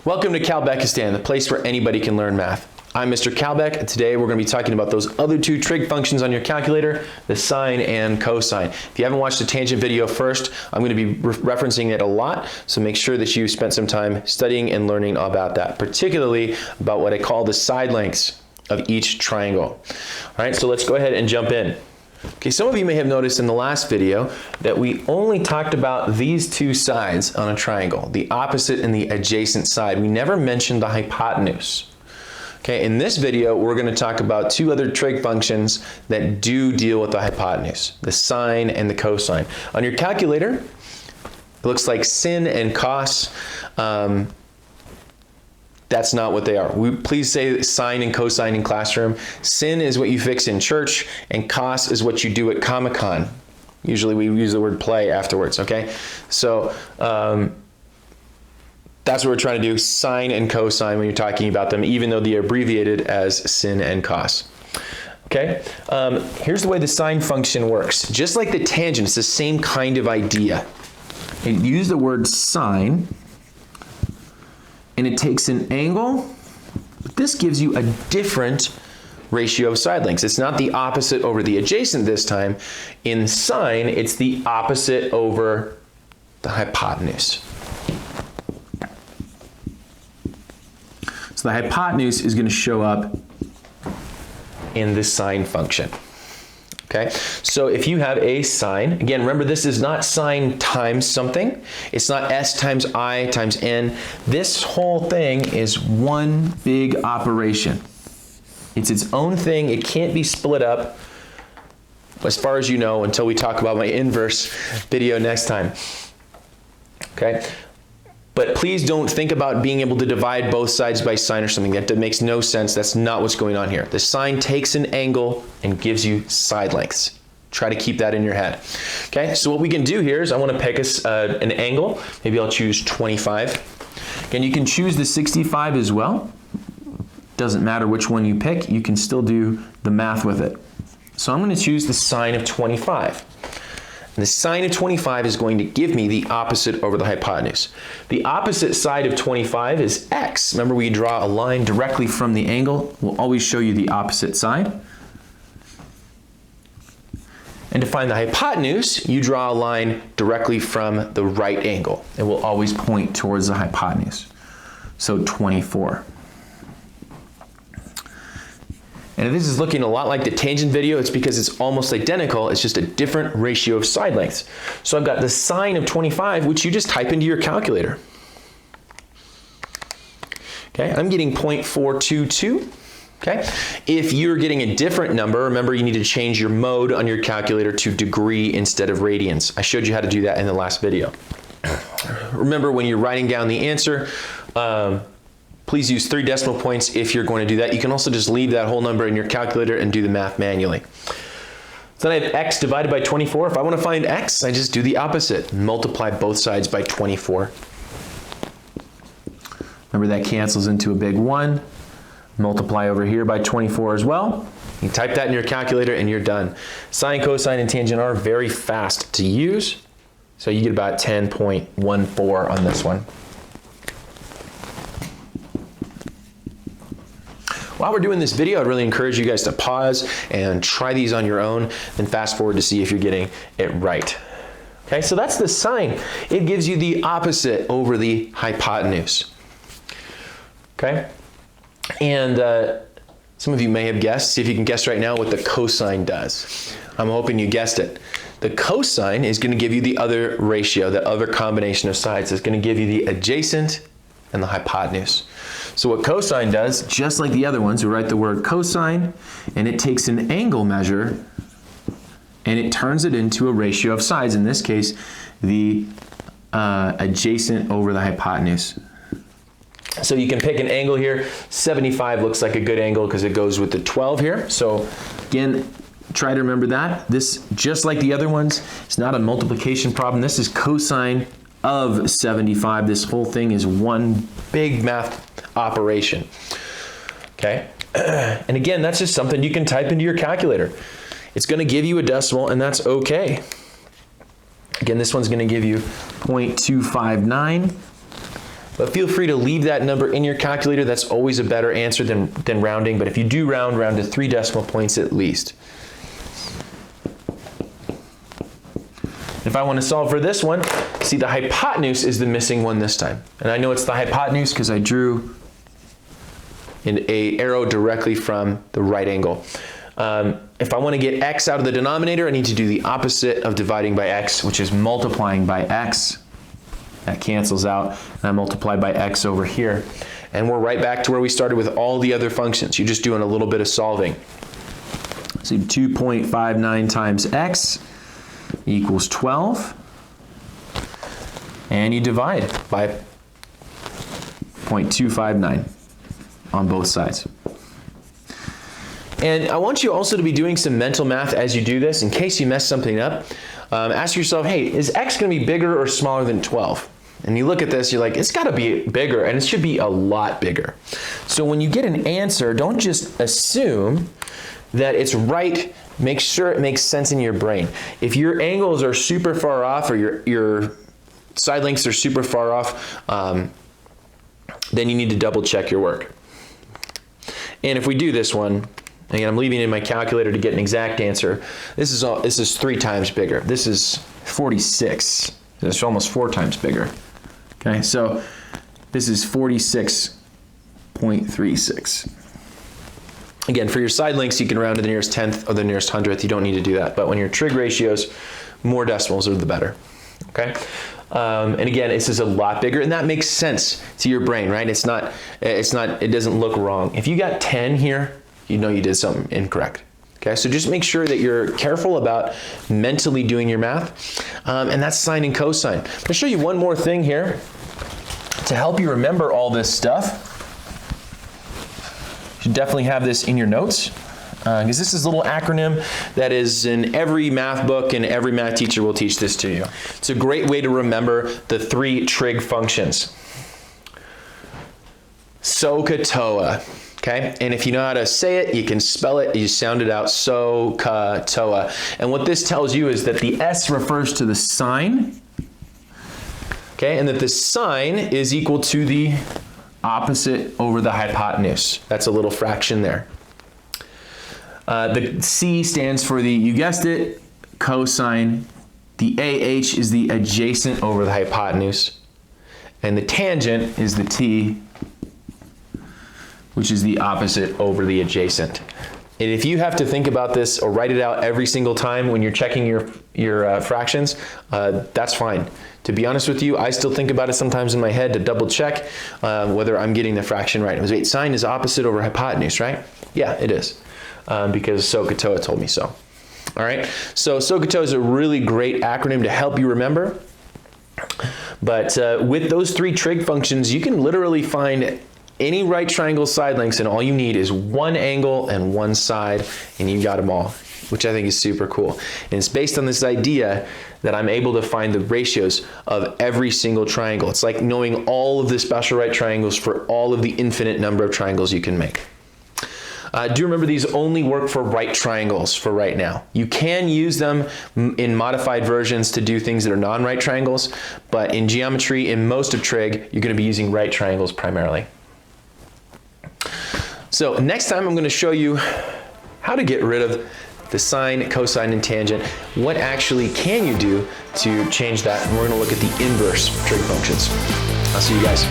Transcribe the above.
Welcome to Calbeckistan, the place where anybody can learn math. I'm Mr. Calbeck, and today we're going to be talking about those other two trig functions on your calculator, the sine and cosine. If you haven't watched the tangent video first, I'm going to be referencing it a lot, so make sure that you spent some time studying and learning about that, particularly about what I call the side lengths of each triangle. All right, so let's go ahead and jump in. Okay, some of you may have noticed in the last video that we only talked about these two sides on a triangle, the opposite and the adjacent side. We never mentioned the hypotenuse. Okay, in this video, we're going to talk about two other trig functions that do deal with the hypotenuse, the sine and the cosine. On your calculator, it looks like sin and cos. That's not what they are. Please say sine and cosine in classroom. Sin is what you fix in church, and cos is what you do at Comic-Con. Usually we use the word play afterwards, okay? So that's what we're trying to do, sine and cosine when you're talking about them, even though they're abbreviated as sin and cos. Okay, here's the way the sine function works. Just like the tangent, it's the same kind of idea. You use the word sine, and it takes an angle, but this gives you a different ratio of side lengths. It's not the opposite over the adjacent this time. In sine, it's the opposite over the hypotenuse. So the hypotenuse is going to show up in the sine function. Okay, so if you have a sine, again, remember this is not sine times something. It's not s times I times n. This whole thing is one big operation. It's its own thing. It can't be split up, as far as you know, until we talk about my inverse video next time. Okay, but please don't think about being able to divide both sides by sine or something. That makes no sense. That's not what's going on here. The sine takes an angle and gives you side lengths. Try to keep that in your head. Okay, so what we can do here is I want to pick an angle. Maybe I'll choose 25. Again, you can choose the 65 as well. Doesn't matter which one you pick. You can still do the math with it. So I'm going to choose the sine of 25. And the sine of 25 is going to give me the opposite over the hypotenuse. The opposite side of 25 is x. Remember, we draw a line directly from the angle. We'll always show you the opposite side. And to find the hypotenuse, you draw a line directly from the right angle. It will always point towards the hypotenuse. So 24. And if this is looking a lot like the tangent video, it's because it's almost identical. It's just a different ratio of side lengths. So I've got the sine of 25, which you just type into your calculator. Okay, I'm getting 0.422. Okay, if you're getting a different number, remember you need to change your mode on your calculator to degree instead of radians. I showed you how to do that in the last video. Remember, when you're writing down the answer, please use 3 decimal points if you're going to do that. You can also just leave that whole number in your calculator and do the math manually. So then I have x divided by 24. If I want to find x, I just do the opposite. Multiply both sides by 24. Remember, that cancels into a big 1. Multiply over here by 24 as well. You type that in your calculator and you're done. Sine, cosine, and tangent are very fast to use. So you get about 10.14 on this one. While we're doing this video, I'd really encourage you guys to pause and try these on your own, then fast forward to see if you're getting it right. Okay, so that's the sine. It gives you the opposite over the hypotenuse. Okay, and some of you may have guessed. See if you can guess right now what the cosine does. I'm hoping you guessed it. The cosine is going to give you the other ratio, the other combination of sides. It's going to give you the adjacent and the hypotenuse. So what cosine does, just like the other ones, we write the word cosine, and it takes an angle measure, and it turns it into a ratio of sides. In this case, the adjacent over the hypotenuse. So you can pick an angle here. 75 looks like a good angle because it goes with the 12 here. So again, try to remember that. This, just like the other ones, it's not a multiplication problem. This is cosine of 75. This whole thing is one big math operation. Okay, and again, that's just something you can type into your calculator. It's going to give you a decimal, and that's okay. Again, this one's going to give you 0.259. But feel free to leave that number in your calculator. That's always a better answer than rounding. But if you do round to 3 decimal points at least. If I want to solve for this one, see the hypotenuse is the missing one this time. And I know it's the hypotenuse because I drew an arrow directly from the right angle. If I want to get x out of the denominator, I need to do the opposite of dividing by x, which is multiplying by x. That cancels out, and I multiply by x over here. And we're right back to where we started with all the other functions. You're just doing a little bit of solving. So 2.59 times x equals 12. And you divide by 0.259 on both sides. And I want you also to be doing some mental math as you do this in case you mess something up. Ask yourself, hey, is x going to be bigger or smaller than 12? And you look at this, you're like, it's got to be bigger, and it should be a lot bigger. So when you get an answer, don't just assume that it's right. Make sure it makes sense in your brain. If your angles are super far off or your side lengths are super far off, then you need to double check your work. And if we do this one, again, I'm leaving in my calculator to get an exact answer. This is 3 times bigger. This is 46. It's almost 4 times bigger. Okay, so this is 46.36. Again, for your side lengths, you can round to the nearest tenth or the nearest hundredth. You don't need to do that. But when your trig ratios, more decimals are the better. Okay. And again, this is a lot bigger, and that makes sense to your brain, right? It doesn't look wrong. If you got 10 here, you know you did something incorrect. Okay, so just make sure that you're careful about mentally doing your math, and that's sine and cosine. I'm going to show you one more thing here to help you remember all this stuff. You should definitely have this in your notes, because this is a little acronym that is in every math book, and every math teacher will teach this to you. It's a great way to remember the 3 trig functions. SOHCATOA. Okay, and if you know how to say it, you can spell it, you sound it out, SOHCATOA. And what this tells you is that the S refers to the sine, okay, and that the sine is equal to the opposite over the hypotenuse. That's a little fraction there. The C stands for the, you guessed it, cosine. The AH is the adjacent over the hypotenuse. And the tangent is the T, which is the opposite over the adjacent. And if you have to think about this or write it out every single time when you're checking your fractions, that's fine. To be honest with you, I still think about it sometimes in my head to double check whether I'm getting the fraction right. It was, wait, sine is opposite over hypotenuse, right? Yeah, it is, because SOHCATOA told me so. All right, so SOHCATOA is a really great acronym to help you remember. But with those 3 trig functions, you can literally find any right triangle side lengths, and all you need is 1 angle and 1 side, and you got them all, which I think is super cool. And it's based on this idea that I'm able to find the ratios of every single triangle. It's like knowing all of the special right triangles for all of the infinite number of triangles you can make. Do remember these only work for right triangles for right now. You can use them in modified versions to do things that are non-right triangles, but in geometry, in most of trig, you're going to be using right triangles primarily. So next time I'm going to show you how to get rid of the sine, cosine, and tangent. What actually can you do to change that? And we're going to look at the inverse trig functions. I'll see you guys.